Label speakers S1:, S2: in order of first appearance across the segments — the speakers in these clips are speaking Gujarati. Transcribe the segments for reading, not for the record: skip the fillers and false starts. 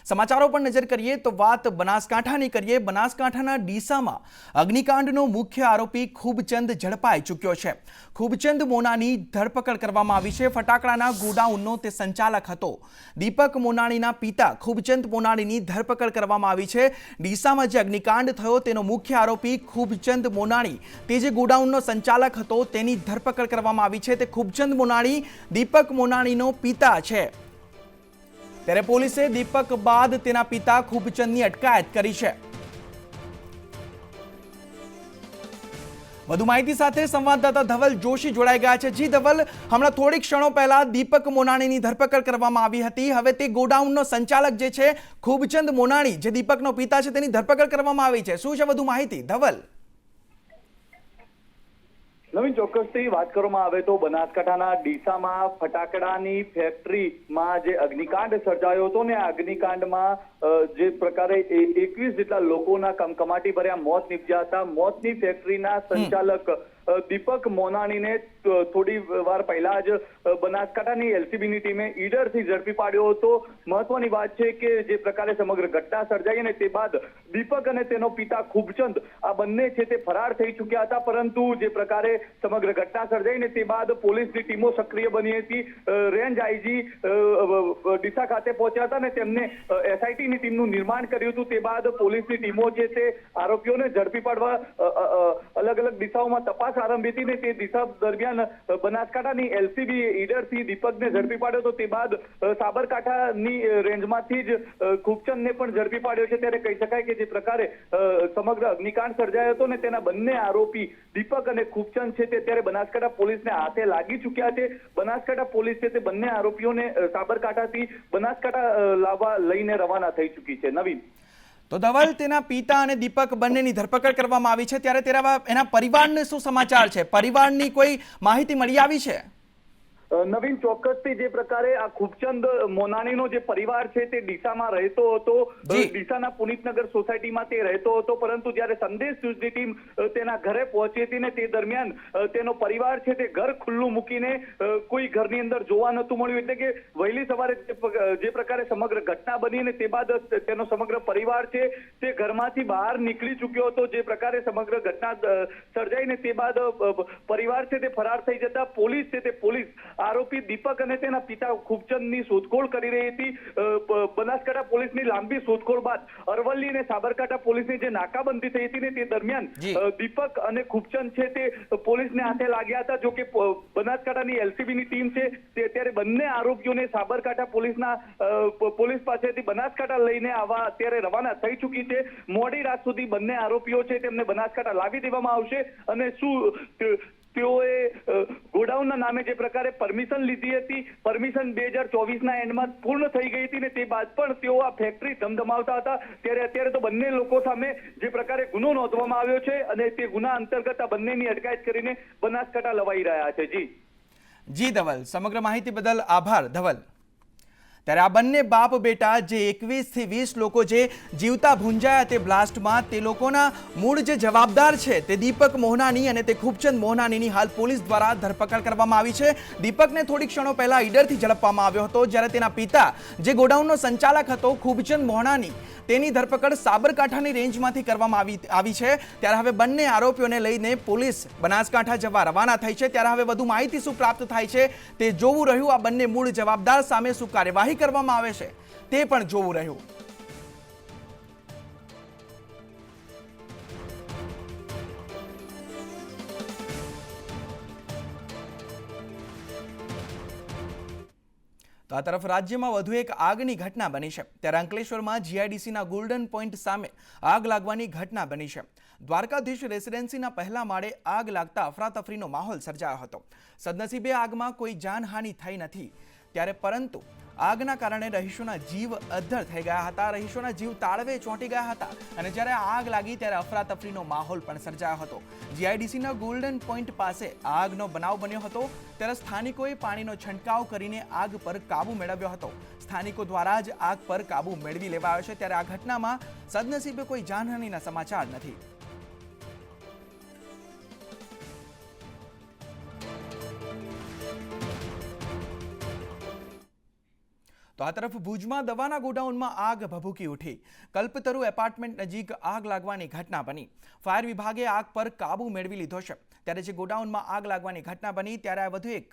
S1: સમાચારો પર નજર કરીએ તો વાત બનાસકાંઠાની કરીએ। બનાસકાંઠાના ડીસામાં અગ્નિકાંડનો મુખ્ય આરોપી ખૂબચંદ ઝડપાઈ ચૂક્યો છે। ખૂબચંદ મોનાની ધરપકડ કરવામાં આવી છે। ફટાકડાના ગોડાઉનનો તે સંચાલક હતો। દીપક મોનાણીના પિતા ખૂબચંદ મોનાણીની ધરપકડ કરવામાં આવી છે। ડીસામાં જે અગ્નિકાંડ થયો તેનો મુખ્ય આરોપી ખૂબચંદ મોનાણી તે જે ગોડાઉનનો સંચાલક હતો તેની ધરપકડ કરવામાં આવી છે। તે ખૂબચંદ મોનાણી દીપક મોનાણીનો પિતા છે। ત્યારે પોલીસે દીપક બાદ તેના પિતા ખૂબચંદની અટકાયત કરી છે। વધુ માહિતી સાથે સંવાદદાતા ધવલ જોશી જોડાઈ ગયા છે। જી ધવલ, હમણાં થોડીક ક્ષણો પહેલા દીપક મોનાણીની ધરપકડ કરવામાં આવી હતી। હવે તે ગોડાઉનનો સંચાલક જે છે ખૂબચંદ મોનાણી, જે દીપકનો પિતા છે, તેની ધરપકડ કરવામાં આવી છે। શું છે વધુ માહિતી ધવલ?
S2: નવીન, ચોક્કસથી વાત કરવામાં આવે તો બનાસકાંઠાના ડીસામાં ફટાકડાની ફેક્ટરીમાં જે અગ્નિકાંડ સર્જાયો હતો ને આ અગ્નિકાંડમાં જે પ્રકારે 21 જેટલા લોકોના કમકમાટી ભર્યા મોત નીપજ્યા હતા। મોતની ફેક્ટરીના સંચાલક દીપક મોનાણીને થોડી વાર પહેલા જ બનાસકાંઠાની એલસીબીની ટીમે ઈડરથી ઝડપી પાડ્યો હતો। મહત્વની વાત છે કે જે પ્રકારે સમગ્ર ઘટના સર્જાઈ અને તે બાદ દીપક અને તેનો પિતા ખૂબચંદ આ બંને છે તે ફરાર થઈ ચૂક્યા હતા। પરંતુ જે પ્રકારે સમગ્ર ઘટના સર્જાઈ ને તે બાદ પોલીસની ટીમો સક્રિય બની હતી। રેન્જ આઈજી ડીસા ખાતે પહોંચ્યા હતા અને તેમને એસઆઈટીની ટીમનું નિર્માણ કર્યું હતું। તે બાદ પોલીસની ટીમો છે તે આરોપીઓને ઝડપી પાડવા અલગ અલગ દિશાઓમાં તપાસ આરંભી હતી ને તે દિશા દરમિયાન બનાસકાંઠાની એલસીબી ઈડરથી દીપકને ઝડપી પાડ્યો હતો। તે બાદ સાબરકાંઠાની રેન્જમાંથી જ ખૂબચંદને પણ ઝડપી પાડ્યો છે। ત્યારે કહી શકાય કે જે પ્રકારે સમગ્ર અગ્નિકાંડ સર્જાયો હતો ને તેના બંને આરોપી દીપક અને ખૂબચંદ છે તે અત્યારે બનાસકાંઠા પોલીસને હાથે લાગી ચૂક્યા છે। બનાસકાંઠા પોલીસ છે તે બંને આરોપીઓને સાબરકાંઠાથી બનાસકાંઠા લાવવા લઈને રવાના થઈ ચૂકી છે। નવીન,
S1: તો ધવલ, તેના પિતા અને દીપક બંનેની ધરપકડ કરવામાં આવી છે, ત્યારે એના પરિવારને શું સમાચાર છે? પરિવારની કોઈ માહિતી મળી આવી છે?
S2: નવીન, ચોક્કસથી જે પ્રકારે આ ખૂબચંદ મોનાણીનો જે પરિવાર છે તે ડીસામાં રહેતો હતો। ડીસાના પુનિતનગર સોસાયટીમાં તે રહેતો હતો, પરંતુ જ્યારે સંદેશ ન્યૂઝની ટીમ તેના ઘરે પહોંચી હતી ને તે દરમિયાન તેનો પરિવાર છે તે ઘર ખુલ્લું મૂકીને કોઈ ઘરની અંદર જોવા નહોતું મળ્યું। એટલે કે વહેલી સવારે જે પ્રકારે સમગ્ર ઘટના બની ને તે બાદ તેનો સમગ્ર પરિવાર છે તે ઘરમાંથી બહાર નીકળી ચૂક્યો હતો। જે પ્રકારે સમગ્ર ઘટના સર્જાઈ ને તે બાદ પરિવાર છે તે ફરાર થઈ જતા પોલીસ છે તે પોલીસ આરોપી દીપક અને તેના પિતા ખૂબચંદની શોધખોળ કરી રહી હતી। બનાસકાંઠા પોલીસની લાંબી શોધખોળ બાદ અરવલ્લી અને સાબરકાંઠા પોલીસની જે નાકાબંધી થઈ હતી ને તે દરમિયાન દીપક અને ખૂબચંદ છે તે પોલીસને હાથે લાગ્યા હતા। જો કે બનાસકાંઠાની એલસીબીની ટીમ છે તે અત્યારે બંને આરોપીઓને સાબરકાંઠા પોલીસ પાસેથી બનાસકાંઠા લઈને આવવા અત્યારે રવાના થઈ ચૂકી છે। મોડી રાત સુધી બંને આરોપીઓ છે તેમને બનાસકાંઠા લાવી દેવામાં આવશે અને શું તેઓએ ગોડાઉનના નામે જે પ્રકારે પરમિશન લીધી હતી, પરમિશન 2024ના એન્ડમાં પૂર્ણ થઈ ગઈ હતી ને તે બાદ પણ તેઓ આ ફેક્ટરી ધમધમાવતા હતા। ત્યારે અત્યારે તો બંને લોકો સામે જે પ્રકારે ગુનો નોંધવામાં આવ્યો છે અને તે ગુના અંતર્ગત આ બંનેની અટકાયત કરીને બનાસકાંઠા લવાઈ રહ્યા છે।
S1: જી ધવલ, સમગ્ર માહિતી બદલ આભાર ધવલ। ત્યારે આ બંને બાપ બેટા જે 21 થી 20 લોકો જે જીવતા ભૂંજાયા તે બ્લાસ્ટમાં, તે લોકોના મૂળ જે જવાબદાર છે તે દીપક મોનાણી અને તે ખૂબચંદ મોનાણીની હાલ પોલીસ દ્વારા ધરપકડ કરવામાં આવી છે। દીપકને થોડી ક્ષણો પહેલા ઈડરથી ઝડપવામાં આવ્યો હતો, જ્યારે તેના પિતા જે ગોડાઉનનો સંચાલક હતો ખૂબચંદ મોનાણી તેની ધરપકડ સાબરકાંઠાની રેન્જમાંથી કરવામાં આવી છે। ત્યારે હવે બંને આરોપીઓને લઈને પોલીસ બનાસકાંઠા જવા રવાના થઈ છે। ત્યારે હવે વધુ માહિતી શું પ્રાપ્ત થાય છે તે જોવું રહ્યું। આ બંને મૂળ જવાબદાર સામે શું કાર્યવાહી કરવામાં આવે છે તે પણ જોવું રહ્યું। તો આ તરફ રાજ્યમાં વધુ એક આગની ઘટના બની છે। ત્યારે અંકલેશ્વરમાં જીઆઈડીસીના ગોલ્ડન પોઈન્ટ સામે આગ લાગવાની ઘટના બની છે। દ્વારકાધીશ રેસિડેન્સીના પહેલા માળે આગ લાગતા અફરાતફરીનો માહોલ સર્જાયો હતો। સદનસીબે આગમાં કોઈ જાનહાનિ થઈ નથી, ત્યારે પરંતુ આગના કારણે રહીશોના જીવ અદ્ધર થઈ ગયા હતા। રહીશોના જીવ તાળવે ચોંટી ગયા હતા અને જ્યારે આગ લાગી ત્યારે અફરાતફરીનો માહોલ પણ સર્જાયો હતો। જીઆઈડીસીના ગોલ્ડન પોઈન્ટ પાસે આગનો બનાવ બન્યો હતો, ત્યારે સ્થાનિકોએ પાણીનો છંટકાવ કરીને આગ પર કાબુ મેળવ્યો હતો। સ્થાનિકો દ્વારા જ આગ પર કાબુ મેળવી લેવાયો છે। ત્યારે આ ઘટનામાં સદનસીબે કોઈ જાનહાનિના સમાચાર નથી। તો તો આ તરફ ભુજમાં દવાના ગોડાઉનમાં આગ ભભૂકી ઉઠી. કલ્પતરુ એપાર્ટમેન્ટ નજીક આગ લાગવાની ઘટના બની. ફાયર વિભાગે આગ પર કાબુ મેળવી લીધો છે. ત્યારે જે ગોડાઉનમાં આગ લાગવાની ઘટના બની ત્યારે વધુ એક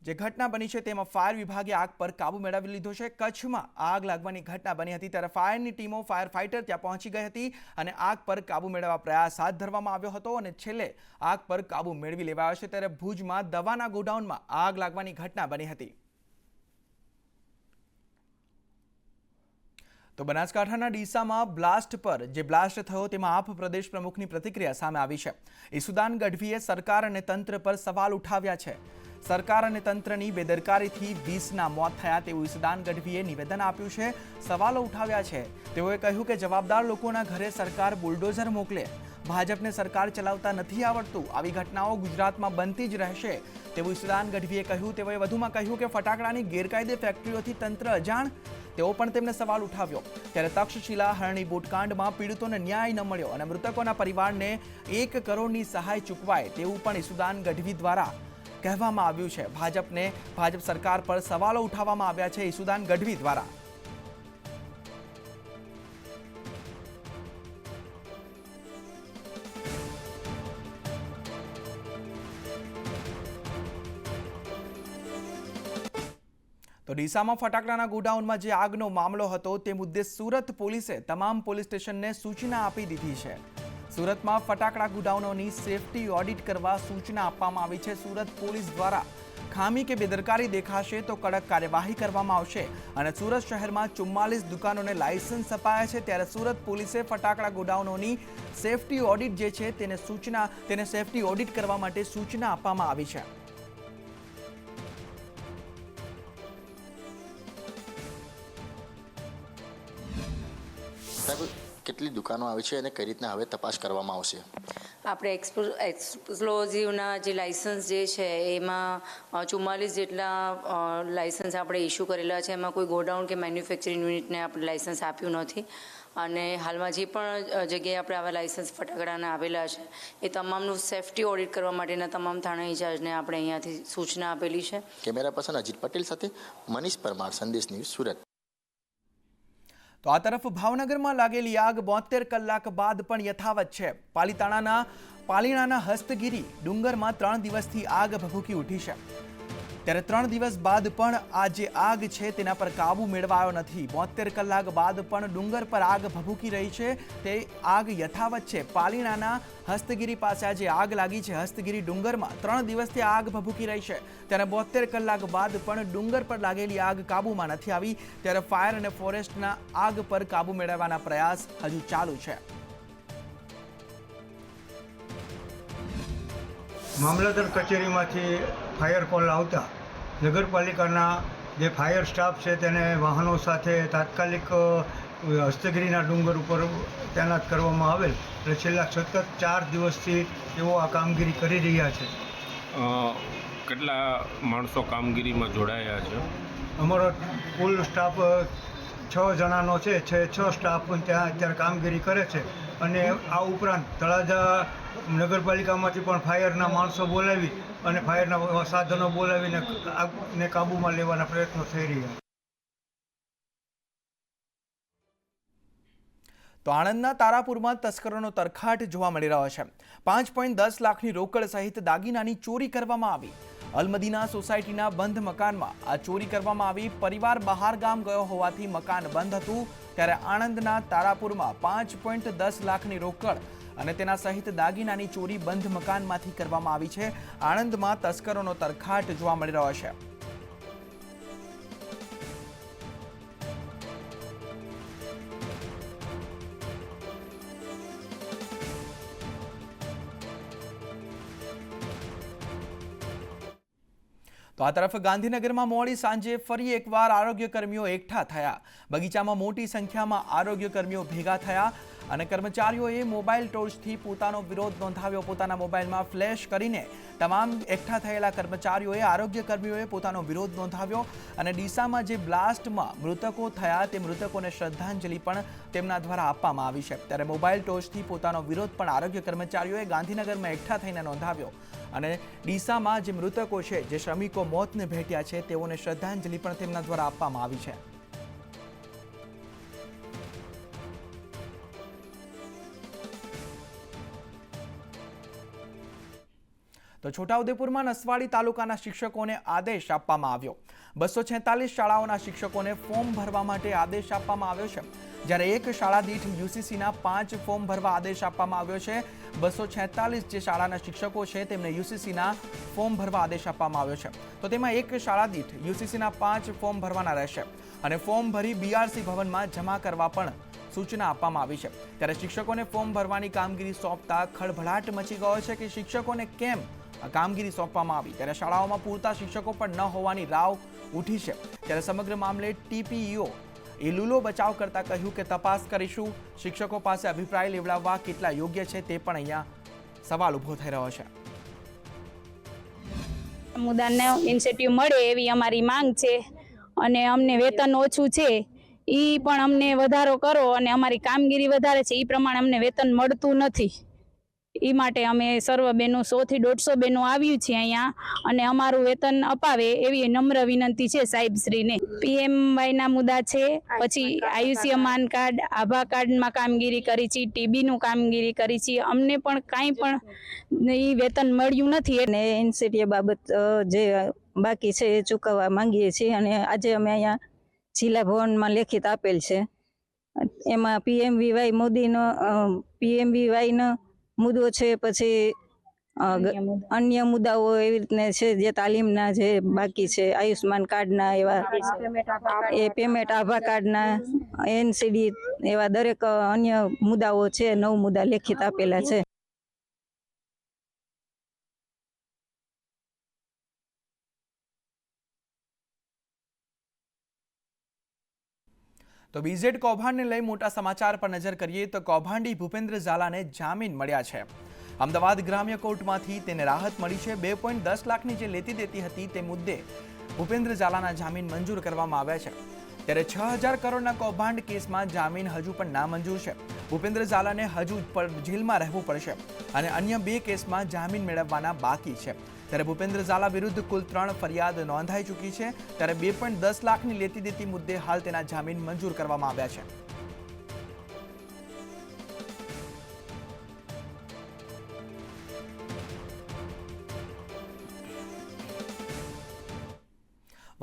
S1: જે ઘટના બની છે તેમાં ફાયર વિભાગે આગ પર કાબુ મેળવી લીધો છે. કચ્છમાં આગ લાગવાની ઘટના બની હતી ત્યારે ફાયરની ટીમો ફાયર ફાઇટર ત્યાં પહોંચી ગઈ હતી અને આગ પર કાબુ મેળવવા પ્રયાસ હાથ ધરવામાં આવ્યો હતો અને છેલ્લે આગ પર કાબુ મેળવી લેવાયો છે. ત્યારે ભુજમાં દવાના ગોડાઉનમાં આગ લાગવાની ઘટના બની હતી. તો બનાસકાંઠાના ડીસામાં બ્લાસ્ટ પર જે બ્લાસ્ટ થયો તેમાં આપ પ્રદેશ પ્રમુખની પ્રતિક્રિયા સામે આવી છે. ઈસુદાન ગઢવીએ સરકાર અને તંત્ર પર સવાલ ઉઠાવ્યા છે. સરકાર અને તંત્રની બેદરકારીથી 20ના મોત થયા તેવું ઈસુદાન ગઢવીએ નિવેદન આપ્યું છે. સવાલો ઉઠાવ્યા છે. તેઓએ કહ્યું કે જવાબદાર લોકોના ઘરે સરકાર બુલડોઝર મોકલે. ભાજપને સરકાર ચલાવતા નથી આવડતું. આવી ઘટનાઓ ગુજરાતમાં બનતી જ રહેશે તેવું ઈસુદાન ગઢવીએ કહ્યું. તેઓએ વધુમાં કહ્યું કે ફટાકડાની ગેરકાયદે ફેક્ટરીઓથી તંત્ર અજાણ, તેઓ પણ તેમને સવાલ ઉઠાવ્યો. ત્યારે તક્ષશિલા હરણી બોટકાંડમાં પીડિતોને ન્યાય ન મળ્યો અને મૃતકોના પરિવારને 1 કરોડની સહાય ચૂકવાય તેવું પણ ઈસુદાન ગઢવી દ્વારા કહેવામાં આવ્યું છે. ભાજપ સરકાર પર સવાલો ઉઠાવવામાં આવ્યા છે ઈસુદાન ગઢવી દ્વારા. તો ડીસામાં ફટાકડાના ગોડાઉનમાં જે આગનો મામલો હતો તે મુદ્દે સુરત પોલીસે તમામ પોલીસ સ્ટેશનને સૂચના આપી દીધી છે. સુરતમાં ફટાકડા ગોડાઉનોની સેફટી ઓડિટ કરવા સૂચના આપવામાં આવી છે. સુરત પોલીસ દ્વારા ખામી કે બેદરકારી દેખાશે તો કડક કાર્યવાહી કરવામાં આવશે અને સુરત શહેરમાં 44 દુકાનોને લાયસન્સ અપાયા છે. ત્યારે સુરત પોલીસે ફટાકડા ગોડાઉનોની સેફટી ઓડિટ જે છે તેને સેફટી ઓડિટ કરવા માટે સૂચના આપવામાં આવી છે.
S3: કેટલી દુકાનો આવી છે અને કઈ રીતના હવે તપાસ કરવામાં આવશે?
S4: આપણે એક્સપ્લોઝિવના જે લાઇસન્સ જે છે એમાં 44 જેટલા લાઇસન્સ આપણે ઇસ્યુ કરેલા છે. એમાં કોઈ ગોડાઉન કે મેન્યુફેક્ચરિંગ યુનિટને આપણે લાઇસન્સ આપ્યું નથી અને હાલમાં જે પણ જગ્યાએ આપણે આવા લાઇસન્સ ફટાકડાના આવેલા છે એ તમામનું સેફટી ઓડિટ કરવા માટેના તમામ થાણા ઇન્ચાર્જને આપણે અહીંયાથી સૂચના આપેલી છે.
S3: કેમેરા પર્સન અજીત પટેલ સાથે મનીષ પરમાર, સંદેશ ન્યૂઝ, સુરત.
S1: તો આ તરફ ભાવનગરમાં લાગેલી આગ 72 કલાક બાદ પણ યથાવત છે. પાલીણાના હસ્તગીરી ડુંગરમાં 3 દિવસથી આગ ભભૂકી ઉઠી છે. ત્યારે 3 દિવસ બાદ પણ આ જે આગ છે તેના પર કાબુ મેળવાયો નથી. 72 કલાક બાદ પણ ડુંગર પર આગ ભભૂકી રહી છે. તે આગ યથાવત છે. પાલીણાના હસ્તગીરી પાસે આ જે આગ લાગી છે હસ્તગીરી ડુંગરમાં 3 દિવસથી આગ ભભૂકી રહી છે. ત્યારે 72 કલાક બાદ પણ ડુંગર પર લાગેલી આગ કાબુમાં નથી આવી. ત્યારે ફાયર અને ફોરેસ્ટના આગ પર કાબુ મેળવવાના પ્રયાસ હજુ ચાલુ છે.
S5: મામલતદાર કચેરીમાંથી ફાયર કોલ આવતા નગરપાલિકાના જે ફાયર સ્ટાફ છે તેને વાહનો સાથે તાત્કાલિક હસ્તગીરીના ડુંગર ઉપર તૈનાત કરવામાં આવેલ. એટલે છેલ્લા સતત 4 દિવસથી તેઓ આ કામગીરી કરી રહ્યા છે.
S6: કેટલા માણસો કામગીરીમાં જોડાયા છે?
S5: અમારો કુલ સ્ટાફ 6 જણાનો છે. 6 સ્ટાફ પણ ત્યાં અત્યારે કામગીરી કરે છે અને આ ઉપરાંત તળાજા નગરપાલિકામાંથી પણ ફાયરના માણસો બોલાવી અને ફાયરના સાધનો બોલાવીને આગને કાબૂમાં લેવાના પ્રયત્નો થઈ રહ્યા.
S1: તો આણંદના તારાપુરમાં તસ્કરોનો તરખાટ જોવા મળી રહ્યો છે. 5.10 લાખની રોકડ સહિત દાગીનાની ચોરી કરવામાં આવી. અલમદીના સોસાયટીના બંધ મકાનમાં આ ચોરી કરવામાં આવી. પરિવાર બહાર ગામ ગયો હોવાથી મકાન બંધ હતું. ત્યારે આણંદના તારાપુરમાં 5.10 લાખની રોકડ અને તેના સહિત દાગીનાની ચોરી બંધ મકાનમાંથી કરવામાં આવી છે. આણંદમાં તસ્કરોનો તરખાટ જોવા મળી રહ્યો છે. તો આ તરફ ગાંધીનગરમાં મોડી સાંજે ફરી એકવાર આરોગ્ય કર્મીઓ એકઠા થયા. બગીચામાં મોટી સંખ્યામાં આરોગ્ય કર્મીઓ ભેગા થયા અને કર્મચારીઓએ મોબાઈલ ટોર્ચથી પોતાનો વિરોધ નોંધાવ્યો. પોતાના મોબાઈલમાં ફ્લેશ કરીને તમામ એકઠા થયેલા કર્મચારીઓએ આરોગ્ય કર્મીઓએ પોતાનો વિરોધ નોંધાવ્યો અને ડીસામાં જે બ્લાસ્ટમાં મૃતકો થયા તે મૃતકોને શ્રદ્ધાંજલિ પણ તેમના દ્વારા આપવામાં આવી છે. ત્યારે મોબાઈલ ટોર્ચથી પોતાનો વિરોધ પણ આરોગ્ય કર્મચારીઓએ ગાંધીનગરમાં એકઠા થઈને નોંધાવ્યો અને ડીસામાં જે મૃતકો છે, જે શ્રમિકો મોતને ભેટ્યા છે તેઓને શ્રદ્ધાંજલિ પણ તેમના દ્વારા આપવામાં આવી છે. તો છોટાઉદેપુરમાં નસવાડી તાલુકાના શિક્ષકોને આદેશ આપવામાં આવ્યો. 246 શાળાઓના શિક્ષકોને ફોર્મ ભરવા માટે આદેશ આપવામાં આવ્યો છે. જ્યારે એક શાળા દીઠ યુસીસીના 5 ફોર્મ ભરવા આદેશ આપવામાં આવ્યો છે. 246 જે શાળાના શિક્ષકો છે તેમને યુસીસીના ફોર્મ ભરવા આદેશ આપવામાં આવ્યો છે. તો તેમાં એક શાળા દીઠ યુસીસીના 5 ફોર્મ ભરવાના રહેશે અને ફોર્મ ભરી બીઆરસી ભવનમાં જમા કરવા પણ સૂચના આપવામાં આવી છે. ત્યારે શિક્ષકોને ફોર્મ ભરવાની કામગીરી સોંપતા ખળભળાટ મચી ગયો છે કે શિક્ષકોને કેમ આ કામગીરી સોંપવામાં આવી. ત્યારે શાળાઓમાં પૂરતા શિક્ષકો પણ ન હોવાની રાવ ઉઠી છે. ત્યારે સમગ્ર મામલે ટીપીઈઓ એ લૂલો બચાવ કરતા કહ્યું કે તપાસ કરીશું. શિક્ષકો પાસે અભિપ્રાય લેવડાવવા કેટલા યોગ્ય છે તે પણ અહીંયા સવાલ ઊભો થઈ રહ્યો છે.
S7: મુદ્દાને ઇન્સેન્ટિવ મળે એવી અમારી માંગ છે અને અમને વેતન ઓછું છે એ પણ અમને વધારો કરો અને અમારી કામગીરી વધારે છે એ પ્રમાણે અમને વેતન મળતું નથી. એ માટે અમે સર્વ બહેનો 100 થી 150 બહેનો આવ્યું છે અહીંયા અને અમારું વેતન અપાવે એવી નમ્ર વિનંતી છે સાહેબશ્રીને. પીએમવાયના મુદ્દા છે, પછી આયુષ્યમાન કાર્ડ, આભા કાર્ડમાં કામગીરી કરી છે, ટીબીનું કામગીરી કરી છે. અમને પણ કાંઈ પણ એ વેતન મળ્યું નથી
S8: અને એનસીટીએ બાબત જે બાકી છે એ ચૂકવવા માંગીએ છીએ અને આજે અમે અહીંયા જિલ્લા ભવનમાં લેખિત આપેલ છે. એમાં પીએમવીવાય મોદીનો પીએમવીવાયનો મુદ્દો છે, પછી અન્ય મુદ્દાઓ એવી રીતને છે જે તાલીમના જે બાકી છે, આયુષ્માન કાર્ડના એવા એ પેમેન્ટ આભા કાર્ડના એનસીડી એવા દરેક અન્ય મુદ્દાઓ છે. 9 મુદ્દા લેખિત આપેલા છે.
S1: તો બીઝેડ કૌભાંડને લઈ મોટા સમાચાર પર નજર કરીએ તો કૌભાંડી ભૂપેન્દ્ર ઝાલાને જામીન મળ્યા છે. અમદાવાદ ગ્રામ્ય કોર્ટમાંથી તેને રાહત મળી છે. 2.10 લાખની જે લેતી દેતી હતી તે મુદ્દે ભૂપેન્દ્ર ઝાલાના જામીન મંજૂર કરવામાં આવ્યા છે. ત્યારે 6000 કરોડના કૌભાંડ કેસમાં જામીન હજુ પણ નામંજૂર છે. ભૂપેન્દ્ર ઝાલાને હજુ જેલમાં રહેવું પડશે અને અન્ય 2 કેસમાં જામીન મેળવવાના બાકી છે. ત્યારે ભૂપેન્દ્ર ઝાલા વિરુદ્ધ કુલ 3 ફરિયાદ નોંધાઈ ચૂકી છે. ત્યારે 2.10 લાખની લેતી દેતી મુદ્દે હાલ તેના જામીન મંજૂર કરવામાં આવ્યા છે.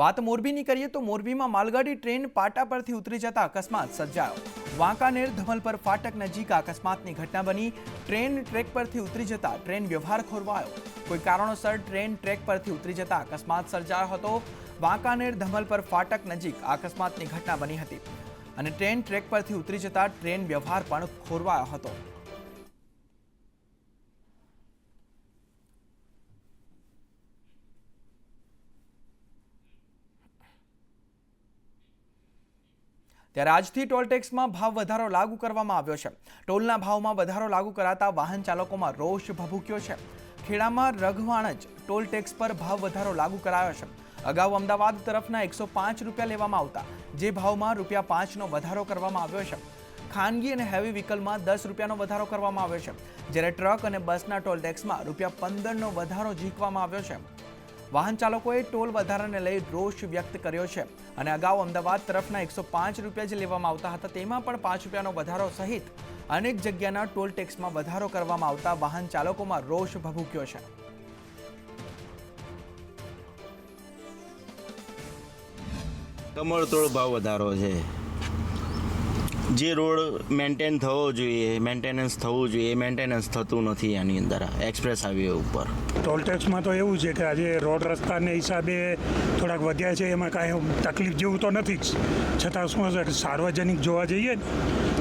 S1: વાત મોરબીની કરીએ તો મોરબીમાં માલગાડી ટ્રેન પાટા પરથી ઉતરી જતા અકસ્માત સર્જાયો. વાંકાનેર ધમલપર ફાટક નજીક અકસ્માતની ઘટના બની. ટ્રેન ટ્રેક પરથી ઉતરી જતા ટ્રેન વ્યવહાર ખોરવાયો. કોઈ કારણોસર ટ્રેન ટ્રેક પરથી ઉતરી જતા અકસ્માત સર્જાયો હતો. વાંકાનેર ધમલપર ફાટક નજીક અકસ્માતની ઘટના બની હતી અને ટ્રેન ટ્રેક પરથી ઉતરી જતા ટ્રેન વ્યવહાર પણ ખોરવાયો હતો. ત્યારે આજથી ટોલ ટેક્સમાં ભાવ વધારો લાગુ કરવામાં આવ્યો છે. ટોલના ભાવમાં વધારો લાગુ કરાતા વાહન ચાલકોમાં રોષ ભભૂક્યો છે. ખેડામાં રઘવાણજ ટોલ ટેક્સ પર ભાવ વધારો લાગુ કરાયો છે. અગાઉ અમદાવાદ તરફના 105 રૂપિયા લેવામાં આવતા જે ભાવમાં ₹5નો વધારો કરવામાં આવ્યો છે. ખાનગી અને હેવી વ્હીકલમાં 10 રૂપિયાનો વધારો કરવામાં આવ્યો છે. જ્યારે ટ્રક અને બસના ટોલ ટેક્સમાં ₹15નો વધારો ઝીકવામાં આવ્યો છે. વાહન ચાલકોએ ટોલ વધારાને લઈ રોષ વ્યક્ત કર્યો છે અને અગાઉ અમદાવાદ તરફના 105 રૂપિયા જે લેવામાં આવતા હતા તેમાં પણ ₹5નો વધારો સહિત અનેક જગ્યાના ટોલ ટેક્સમાં વધારો કરવામાં આવતા વાહન ચાલકોમાં રોષ ભભૂક્યો છે.
S9: કમરતોડ ભાવ વધારો છે. જે રોડ મેન્ટેન થવો જોઈએ, મેન્ટેનન્સ થવું જોઈએ, મેન્ટેનન્સ થતું નથી. આની અંદર એક્સપ્રેસ હાઈવે ઉપર
S10: ટોલ ટેક્સમાં તો એવું છે કે આજે રોડ રસ્તાને હિસાબે થોડાક વધ્યા છે. એમાં કાંઈ તકલીફ જેવું તો નથી જ, છતાં શું છે સાર્વજનિક જોવા જઈએ ને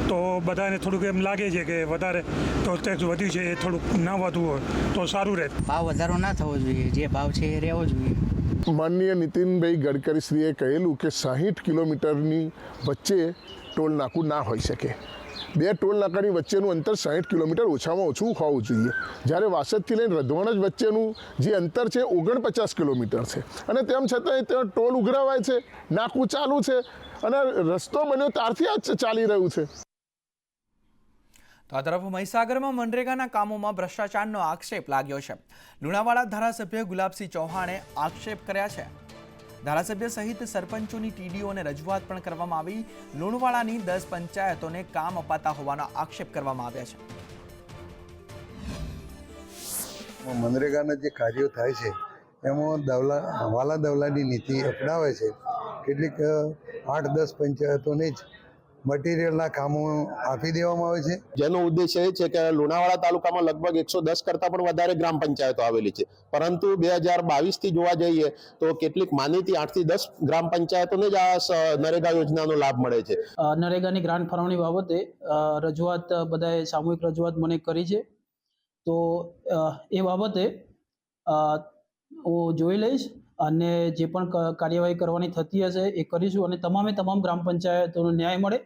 S10: તો બધાને થોડુંક એમ લાગે છે કે વધારે ટોલ ટેક્સ વધ્યું છે, એ થોડુંક ન વધવું હોય તો સારું રહે.
S11: ભાવ વધારો ના થવો જોઈએ, જે ભાવ છે એ રહેવો જોઈએ.
S12: માનનીય નીતિનભાઈ ગડકરીશ્રીએ કહેલું કે 60 કિલોમીટરની વચ્ચે ટોલ નાકું ના હોઈ શકે. 2 ટોલ નાકાની વચ્ચેનું અંતર 60 કિલોમીટર ઓછામાં ઓછું હોવું જોઈએ. જ્યારે વાસદથી લઈને રધવાણજ વચ્ચેનું જે અંતર છે 49 કિલોમીટર છે અને તેમ છતાં ત્યાં ટોલ ઉઘરાવાય છે, નાકું ચાલુ છે અને રસ્તો બન્યો ત્યારથી આ ચાલી રહ્યું છે.
S1: તો આ તરફ મહીસાગરમાં મનરેગાના કામોમાં ભ્રષ્ટાચારનો આક્ષેપ લાગ્યો છે. લુણાવાડા ધારાસભ્ય ગુલાબસિંહ ચૌહાણે આક્ષેપ કર્યા છે. ધારાસભ્ય સહિત સરપંચોની ટીડીઓને રજૂઆત પણ કરવામાં આવી. લુણાવાડાની 10 પંચાયતોને કામ અપાતા હોવાના આક્ષેપ કરવામાં આવ્યા છે.
S13: મનરેગાના જે કાર્યો થાય છે એમાં વાલા દવલાની નીતિ અપનાવે છે. કેટલીક 8-10 પંચાયતોને જ મટીરિયલના કામો આપી દેવામાં આવે છે,
S14: જેનો ઉદ્દેશ્ય એ છે કે લુણાવાડા તાલુકામાં લગભગ 110 કરતાં પણ વધારે ગ્રામ પંચાયતો આવેલી છે, પરંતુ 2022થી જોવા જઈએ તો કેટલીક માનીતી 8 થી 10 ગ્રામ પંચાયતોને જ આ નરેગા યોજનાનો લાભ મળે છે.
S15: નરેગાની ગ્રાન્ટ ફાળવણી બાબતે રજૂઆત બધાએ સામૂહિક રજૂઆત મને કરી છે, તો એ બાબતે હું જોઈ લઈશ અને જે પણ કાર્યવાહી કરવાની થતી હશે એ કરીશું અને તમામ ગ્રામ પંચાયતોનો ન્યાય મળે